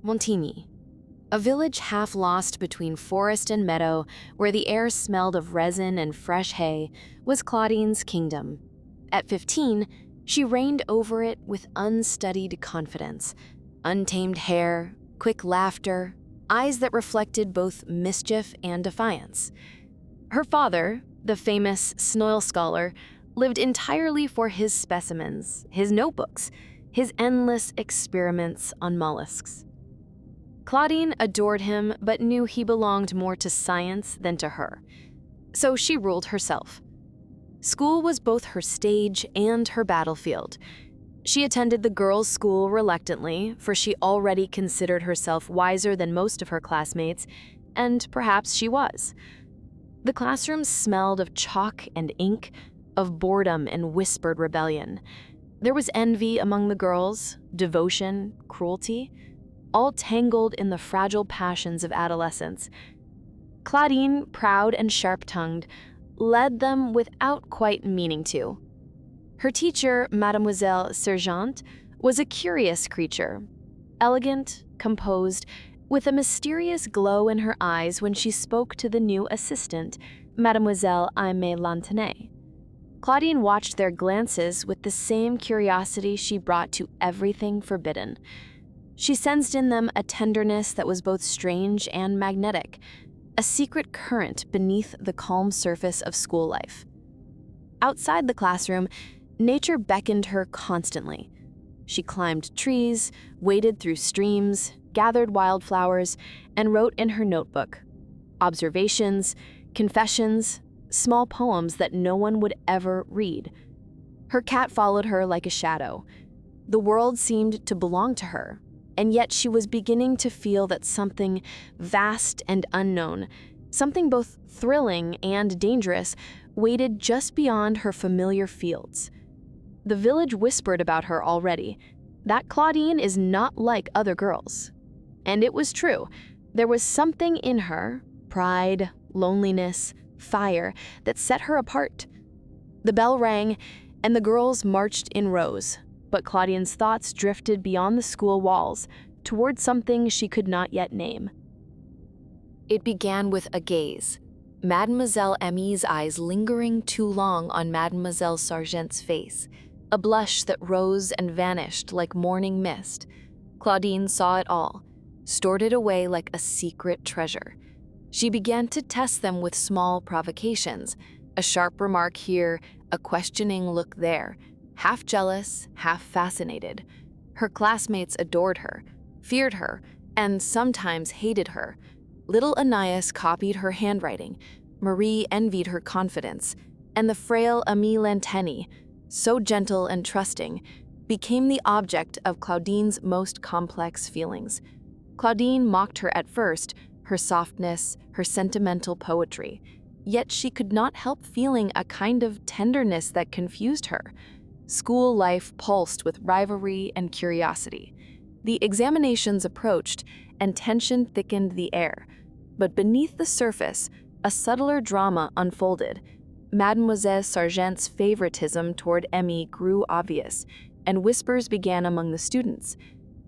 Montigny, a village half lost between forest and meadow where the air smelled of resin and fresh hay, was Claudine's kingdom. At 15, she reigned over it with unstudied confidence, untamed hair, quick laughter, eyes that reflected both mischief and defiance. Her father, the famous Snoil scholar, lived entirely for his specimens, his notebooks, his endless experiments on mollusks. Claudine adored him but knew he belonged more to science than to her, so she ruled herself. School was both her stage and her battlefield. She attended the girls' school reluctantly, for she already considered herself wiser than most of her classmates, and perhaps she was. The classroom smelled of chalk and ink, of boredom and whispered rebellion. There was envy among the girls, devotion, cruelty, all tangled in the fragile passions of adolescence. Claudine, proud and sharp-tongued, led them without quite meaning to. Her teacher, Mademoiselle Sergeant, was a curious creature, elegant, composed, with a mysterious glow in her eyes when she spoke to the new assistant, Mademoiselle Aimée Lantenay. Claudine watched their glances with the same curiosity she brought to everything forbidden. She sensed in them a tenderness that was both strange and magnetic, a secret current beneath the calm surface of school life. Outside the classroom, nature beckoned her constantly. She climbed trees, waded through streams, gathered wildflowers, and wrote in her notebook observations, confessions, small poems that no one would ever read. Her cat followed her like a shadow. The world seemed to belong to her, and yet she was beginning to feel that something vast and unknown, something both thrilling and dangerous, waited just beyond her familiar fields. The village whispered about her already, that Claudine is not like other girls. And it was true. There was something in her, pride, loneliness, fire, that set her apart. The bell rang, and the girls marched in rows, but Claudine's thoughts drifted beyond the school walls, toward something she could not yet name. It began with a gaze, Mademoiselle Amy's eyes lingering too long on Mademoiselle Sergeant's face, a blush that rose and vanished like morning mist. Claudine saw it all, stored it away like a secret treasure. She began to test them with small provocations, a sharp remark here, a questioning look there, half jealous, half fascinated. Her classmates adored her, feared her, and sometimes hated her. Little Anais copied her handwriting, Marie envied her confidence, and the frail Aimée Lantenay, so gentle and trusting, became the object of Claudine's most complex feelings. Claudine mocked her at first, her softness, her sentimental poetry, yet she could not help feeling a kind of tenderness that confused her. School life pulsed with rivalry and curiosity. The examinations approached, and tension thickened the air. But beneath the surface, a subtler drama unfolded. Mademoiselle Sergeant's favoritism toward Emmy grew obvious, and whispers began among the students.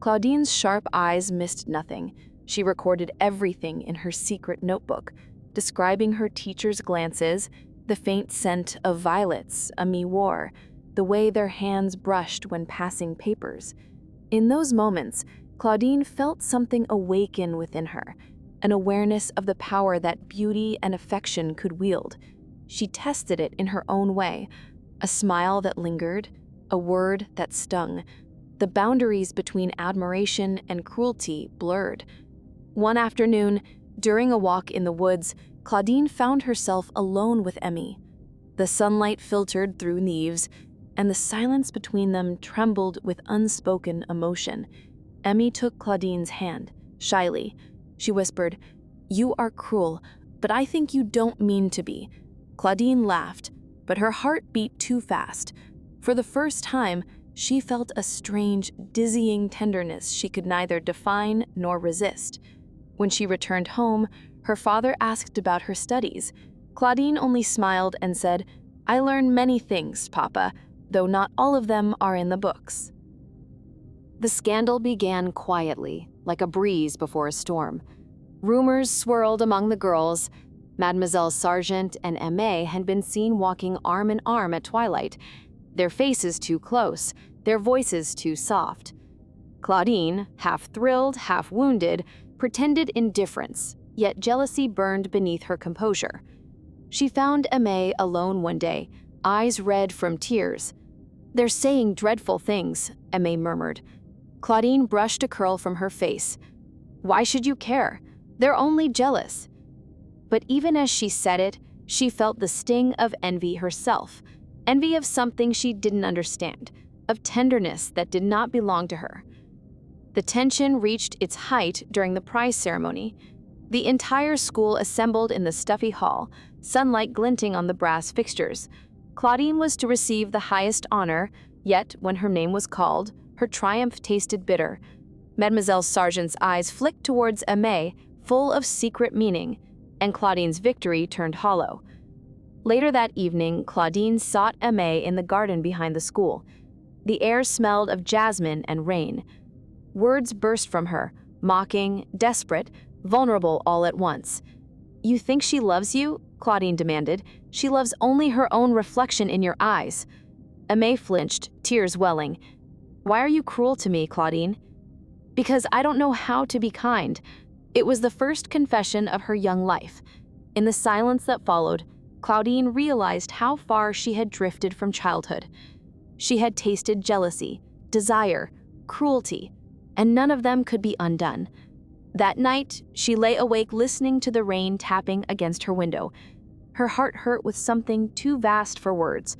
Claudine's sharp eyes missed nothing. She recorded everything in her secret notebook, describing her teacher's glances, the faint scent of violets Emmy wore, the way their hands brushed when passing papers. In those moments, Claudine felt something awaken within her, an awareness of the power that beauty and affection could wield. She tested it in her own way, a smile that lingered, a word that stung. The boundaries between admiration and cruelty blurred. One afternoon, during a walk in the woods, Claudine found herself alone with Emmy. The sunlight filtered through leaves, and the silence between them trembled with unspoken emotion. Emmy took Claudine's hand, shyly. She whispered, "You are cruel, but I think you don't mean to be." Claudine laughed, but her heart beat too fast. For the first time, she felt a strange, dizzying tenderness she could neither define nor resist. When she returned home, her father asked about her studies. Claudine only smiled and said, "I learn many things, Papa, though not all of them are in the books." The scandal began quietly, like a breeze before a storm. Rumors swirled among the girls. Mademoiselle Sargent and Aimée had been seen walking arm in arm at twilight, their faces too close, their voices too soft. Claudine, half thrilled, half wounded, pretended indifference, yet jealousy burned beneath her composure. She found Aimée alone one day, eyes red from tears. "They're saying dreadful things," Aimée murmured. Claudine brushed a curl from her face. "Why should you care? They're only jealous." But even as she said it, she felt the sting of envy herself, envy of something she didn't understand, of tenderness that did not belong to her. The tension reached its height during the prize ceremony. The entire school assembled in the stuffy hall, sunlight glinting on the brass fixtures. Claudine was to receive the highest honor, yet when her name was called, her triumph tasted bitter. Mademoiselle Sargent's eyes flicked towards Aimée, full of secret meaning, and Claudine's victory turned hollow. Later that evening, Claudine sought Aimée in the garden behind the school. The air smelled of jasmine and rain. Words burst from her, mocking, desperate, vulnerable all at once. "You think she loves you?" Claudine demanded. "She loves only her own reflection in your eyes." Aimée flinched, tears welling. "Why are you cruel to me, Claudine?" "Because I don't know how to be kind." It was the first confession of her young life. In the silence that followed, Claudine realized how far she had drifted from childhood. She had tasted jealousy, desire, cruelty, and none of them could be undone. That night, she lay awake listening to the rain tapping against her window. Her heart hurt with something too vast for words,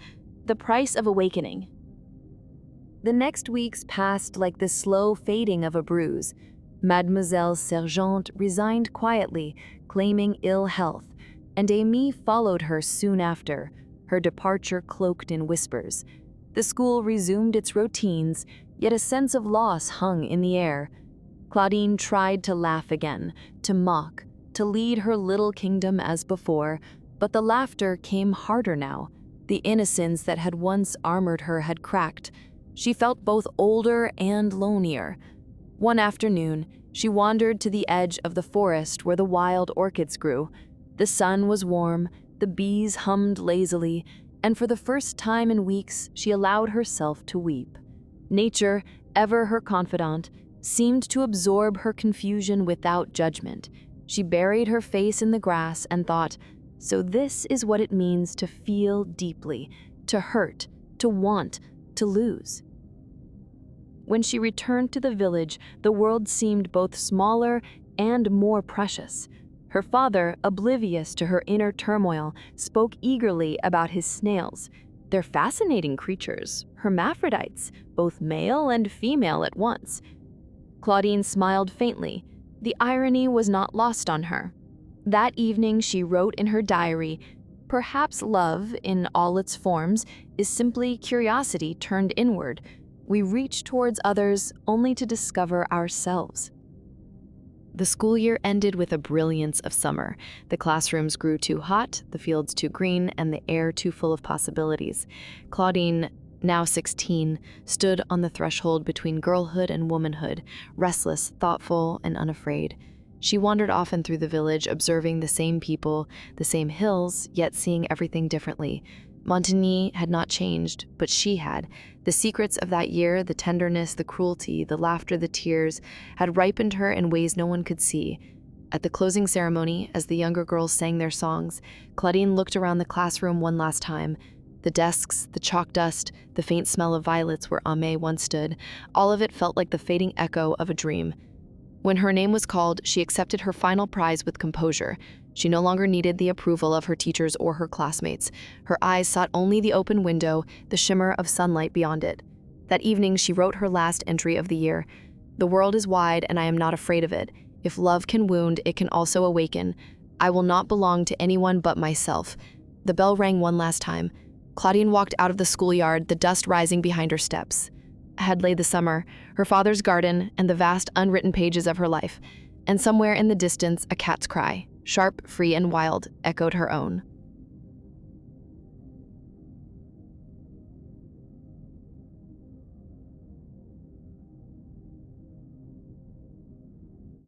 the price of awakening. The next weeks passed like the slow fading of a bruise. Mademoiselle Sargent resigned quietly, claiming ill health, and Aimée followed her soon after, her departure cloaked in whispers. The school resumed its routines, yet a sense of loss hung in the air. Claudine tried to laugh again, to mock, to lead her little kingdom as before, but the laughter came harder now. The innocence that had once armored her had cracked. She felt both older and lonelier. One afternoon, she wandered to the edge of the forest where the wild orchids grew. The sun was warm, the bees hummed lazily, and for the first time in weeks, she allowed herself to weep. Nature, ever her confidant, seemed to absorb her confusion without judgment. She buried her face in the grass and thought, "So this is what it means to feel deeply, to hurt, to want, to lose." When she returned to the village, the world seemed both smaller and more precious. Her father, oblivious to her inner turmoil, spoke eagerly about his snails. "They're fascinating creatures, hermaphrodites, both male and female at once." Claudine smiled faintly. The irony was not lost on her. That evening she wrote in her diary, "Perhaps love, in all its forms, is simply curiosity turned inward. We reach towards others only to discover ourselves." The school year ended with a brilliance of summer. The classrooms grew too hot, the fields too green, and the air too full of possibilities. Claudine, now 16, stood on the threshold between girlhood and womanhood, restless, thoughtful, and unafraid. She wandered often through the village, observing the same people, the same hills, yet seeing everything differently. Montigny had not changed, but she had. The secrets of that year, the tenderness, the cruelty, the laughter, the tears, had ripened her in ways no one could see. At the closing ceremony, as the younger girls sang their songs, Claudine looked around the classroom one last time. The desks, the chalk dust, the faint smell of violets where Aimée once stood, all of it felt like the fading echo of a dream. When her name was called, she accepted her final prize with composure. She no longer needed the approval of her teachers or her classmates. Her eyes sought only the open window, the shimmer of sunlight beyond it. That evening, she wrote her last entry of the year. "The world is wide, and I am not afraid of it. If love can wound, it can also awaken. I will not belong to anyone but myself." The bell rang one last time. Claudine walked out of the schoolyard, the dust rising behind her steps. Ahead lay the summer, her father's garden, and the vast unwritten pages of her life. And somewhere in the distance, a cat's cry, sharp, free, and wild, echoed her own.